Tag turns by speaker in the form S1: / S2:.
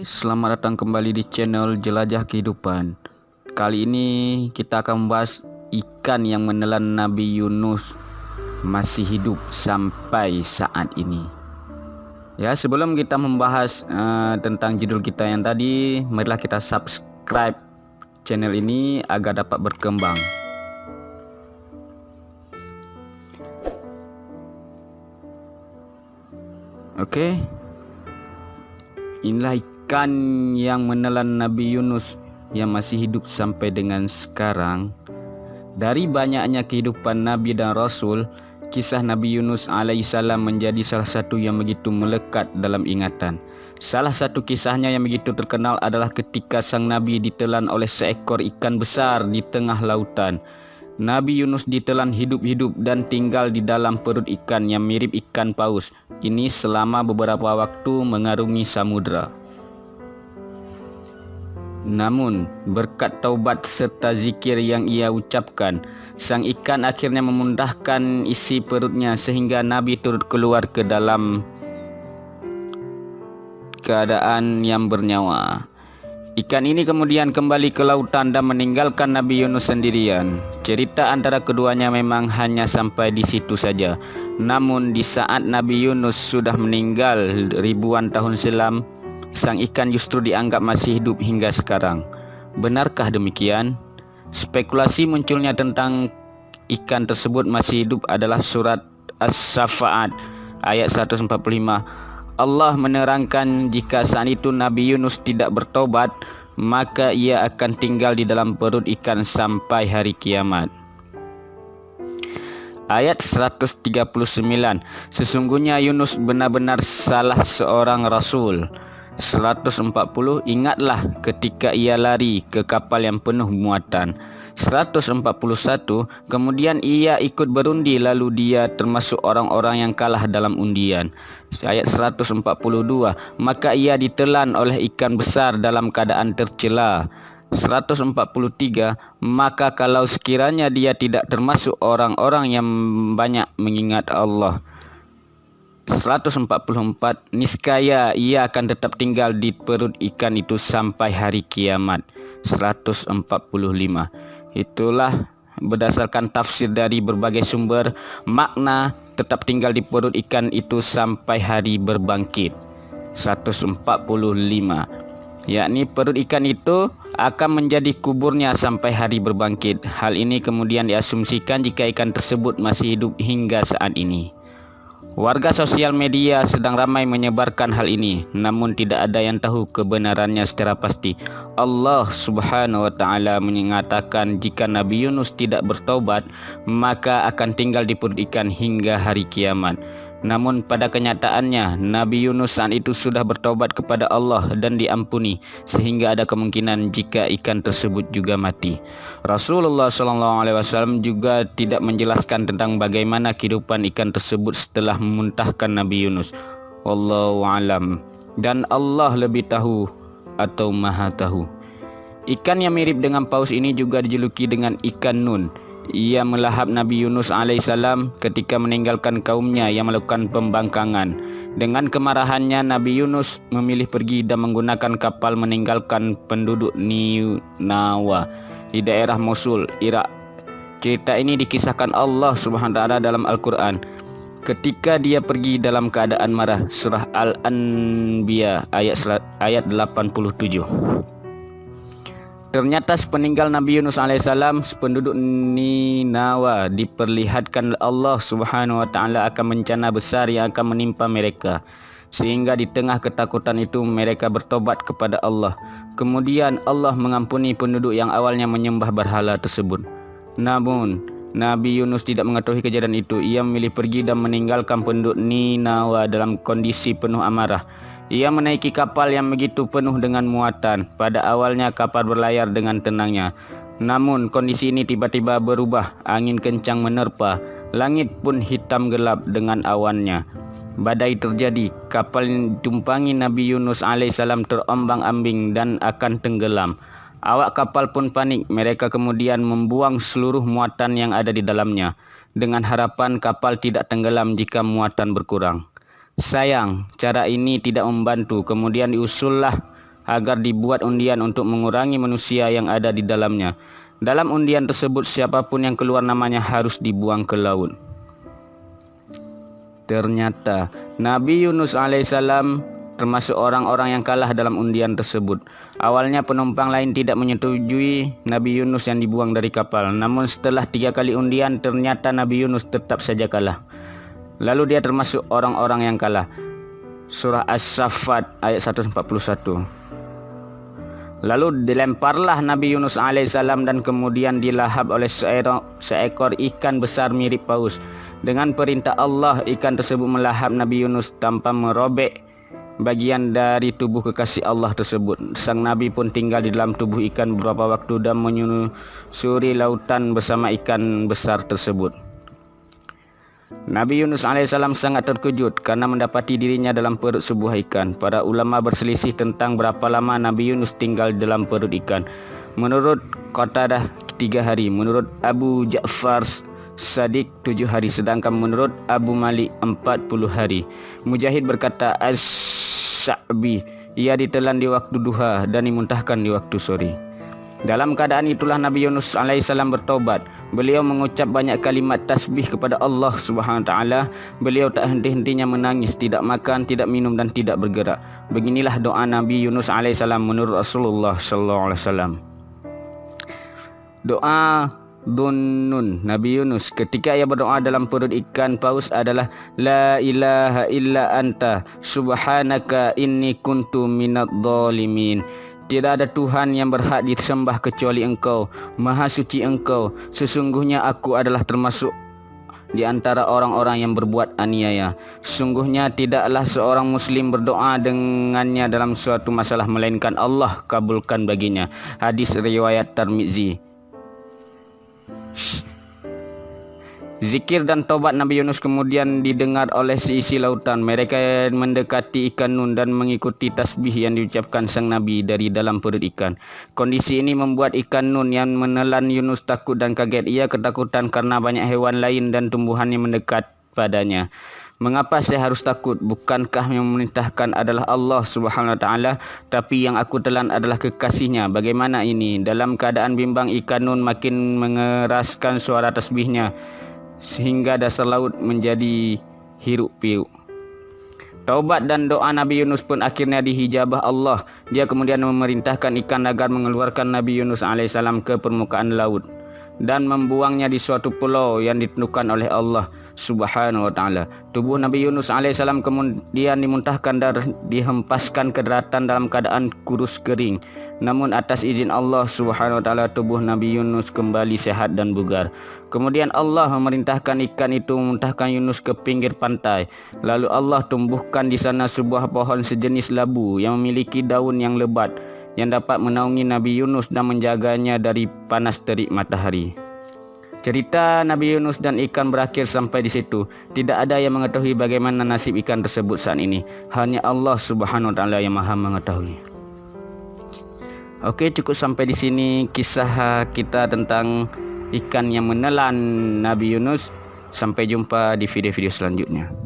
S1: Selamat datang kembali di channel Jelajah Kehidupan. Kali ini kita akan membahas ikan yang menelan Nabi Yunus masih hidup sampai saat ini. Ya, sebelum kita membahas tentang judul kita yang tadi, marilah kita subscribe channel ini agar dapat berkembang. Oke. Inilah ikan yang menelan Nabi Yunus yang masih hidup sampai dengan sekarang. Dari banyaknya kehidupan Nabi dan Rasul, kisah Nabi Yunus alaihissalam menjadi salah satu yang begitu melekat dalam ingatan. Salah satu kisahnya yang begitu terkenal adalah ketika sang Nabi ditelan oleh seekor ikan besar di tengah lautan. Nabi Yunus ditelan hidup-hidup dan tinggal di dalam perut ikan yang mirip ikan paus. Ini selama beberapa waktu mengarungi samudera. Namun, berkat taubat serta zikir yang ia ucapkan, sang ikan akhirnya memundahkan isi perutnya sehingga Nabi turut keluar ke dalam keadaan yang bernyawa. Ikan ini kemudian kembali ke lautan dan meninggalkan Nabi Yunus sendirian. Cerita antara keduanya memang hanya sampai di situ saja. Namun di saat Nabi Yunus sudah meninggal ribuan tahun silam, sang ikan justru dianggap masih hidup hingga sekarang. Benarkah demikian? Spekulasi munculnya tentang ikan tersebut masih hidup adalah surat As-Safaat ayat 145. Allah menerangkan jika saat itu Nabi Yunus tidak bertobat, maka ia akan tinggal di dalam perut ikan sampai hari kiamat. Ayat 139. Sesungguhnya Yunus benar-benar salah seorang rasul. 140. Ingatlah ketika ia lari ke kapal yang penuh muatan. 141. Kemudian ia ikut berundi lalu dia termasuk orang-orang yang kalah dalam undian. Ayat 142. Maka ia ditelan oleh ikan besar dalam keadaan tercela. 143. Maka kalau sekiranya dia tidak termasuk orang-orang yang banyak mengingat Allah. 144. Niscaya ia akan tetap tinggal di perut ikan itu sampai hari kiamat. 145. Itulah berdasarkan tafsir dari berbagai sumber makna tetap tinggal di perut ikan itu sampai hari berbangkit. 145. Yakni perut ikan itu akan menjadi kuburnya sampai hari berbangkit. Hal ini kemudian diasumsikan jika ikan tersebut masih hidup hingga saat ini. Warga sosial media sedang ramai menyebarkan hal ini, namun tidak ada yang tahu kebenarannya secara pasti. Allah Subhanahu wa taala mengatakan jika Nabi Yunus tidak bertobat, maka akan tinggal di perut ikan hingga hari kiamat. Namun pada kenyataannya Nabi Yunus saat itu sudah bertobat kepada Allah dan diampuni, sehingga ada kemungkinan jika ikan tersebut juga mati. Rasulullah SAW juga tidak menjelaskan tentang bagaimana kehidupan ikan tersebut setelah memuntahkan Nabi Yunus. Wallahu alam. Dan Allah lebih tahu atau maha tahu. Ikan yang mirip dengan paus ini juga dijuluki dengan ikan Nun. Ia melahap Nabi Yunus alaihissalam ketika meninggalkan kaumnya yang melakukan pembangkangan. Dengan kemarahannya, Nabi Yunus memilih pergi dan menggunakan kapal meninggalkan penduduk Ninawa di daerah Mosul, Irak. Cerita ini dikisahkan Allah Subhanahu wa taala dalam Al-Quran ketika dia pergi dalam keadaan marah. Surah Al-Anbiya ayat 87. Ternyata sepeninggal Nabi Yunus alaihissalam, penduduk Ninawa diperlihatkan Allah Subhanahu wa taala akan bencana besar yang akan menimpa mereka. Sehingga di tengah ketakutan itu mereka bertobat kepada Allah. Kemudian Allah mengampuni penduduk yang awalnya menyembah berhala tersebut. Namun Nabi Yunus tidak mengetahui kejadian itu. Ia memilih pergi dan meninggalkan penduduk Ninawa dalam kondisi penuh amarah. Ia menaiki kapal yang begitu penuh dengan muatan. Pada awalnya kapal berlayar dengan tenangnya. Namun kondisi ini tiba-tiba berubah. Angin kencang menerpa. Langit pun hitam gelap dengan awannya. Badai terjadi. Kapal yang ditumpangi Nabi Yunus alaihissalam terombang-ambing dan akan tenggelam. Awak kapal pun panik. Mereka kemudian membuang seluruh muatan yang ada di dalamnya, dengan harapan kapal tidak tenggelam jika muatan berkurang. Sayang, cara ini tidak membantu. Kemudian diusullah agar dibuat undian untuk mengurangi manusia yang ada di dalamnya. Dalam undian tersebut, siapapun yang keluar namanya harus dibuang ke laut. Ternyata Nabi Yunus alaihissalam termasuk orang-orang yang kalah dalam undian tersebut. Awalnya penumpang lain tidak menyetujui Nabi Yunus yang dibuang dari kapal. Namun setelah 3 kali undian, ternyata Nabi Yunus tetap saja kalah. Lalu dia termasuk orang-orang yang kalah. Surah As-Saffat ayat 141. Lalu dilemparlah Nabi Yunus alaihissalam dan kemudian dilahap oleh seekor ikan besar mirip paus. Dengan perintah Allah, ikan tersebut melahap Nabi Yunus tanpa merobek bagian dari tubuh kekasih Allah tersebut. Sang Nabi pun tinggal di dalam tubuh ikan beberapa waktu dan menyusuri lautan bersama ikan besar tersebut. Nabi Yunus alaihissalam sangat terkejut karena mendapati dirinya dalam perut sebuah ikan. Para ulama berselisih tentang berapa lama Nabi Yunus tinggal dalam perut ikan. Menurut Qatadah 3 hari, menurut Abu Ja'far Shadiq 7 hari, sedangkan menurut Abu Malik 40 hari. Mujahid berkata, As-Sa'bi, ia ditelan di waktu duha dan dimuntahkan di waktu sore. Dalam keadaan itulah Nabi Yunus alaihissalam bertobat. Beliau mengucap banyak kalimat tasbih kepada Allah Subhanahu wa taala. Beliau tak henti-hentinya menangis, tidak makan, tidak minum dan tidak bergerak. Beginilah doa Nabi Yunus alaihissalam menurut Rasulullah sallallahu alaihi wasallam. Doa Dunnun Nabi Yunus ketika ia berdoa dalam perut ikan paus adalah La ilaha illa anta subhanaka inni kuntu minadh dhalimin. Tidak ada Tuhan yang berhak disembah kecuali Engkau. Maha suci Engkau. Sesungguhnya aku adalah termasuk di antara orang-orang yang berbuat aniaya. Sungguhnya tidaklah seorang muslim berdoa dengannya dalam suatu masalah melainkan Allah kabulkan baginya. Hadis riwayat Tirmizi. Zikir dan tobat Nabi Yunus kemudian didengar oleh seisi lautan. Mereka mendekati ikan nun dan mengikuti tasbih yang diucapkan sang Nabi dari dalam perut ikan. Kondisi ini membuat ikan nun yang menelan Yunus takut dan kaget. Ia ketakutan karena banyak hewan lain dan tumbuhan yang mendekat padanya. Mengapa saya harus takut? Bukankah yang memerintahkan adalah Allah Subhanahu wa taala, tapi yang aku telan adalah kekasihnya. Bagaimana ini? Dalam keadaan bimbang, ikan nun makin mengeraskan suara tasbihnya sehingga dasar laut menjadi hiruk-pikuk. Taubat dan doa Nabi Yunus pun akhirnya dihijabah Allah. Dia kemudian memerintahkan ikan agar mengeluarkan Nabi Yunus alaihissalam ke permukaan laut dan membuangnya di suatu pulau yang ditentukan oleh Allah Subhanahu wa taala. Tubuh Nabi Yunus alaihissalam kemudian dimuntahkan dan dihempaskan ke daratan dalam keadaan kurus kering. Namun atas izin Allah Subhanahu wa taala, tubuh Nabi Yunus kembali sehat dan bugar. Kemudian Allah memerintahkan ikan itu memuntahkan Yunus ke pinggir pantai. Lalu Allah tumbuhkan di sana sebuah pohon sejenis labu yang memiliki daun yang lebat yang dapat menaungi Nabi Yunus dan menjaganya dari panas terik matahari. Cerita Nabi Yunus dan ikan berakhir sampai di situ. Tidak ada yang mengetahui bagaimana nasib ikan tersebut saat ini. Hanya Allah Subhanahu wa taala yang Maha mengetahui. Oke, cukup sampai di sini kisah kita tentang ikan yang menelan Nabi Yunus. Sampai jumpa di video-video selanjutnya.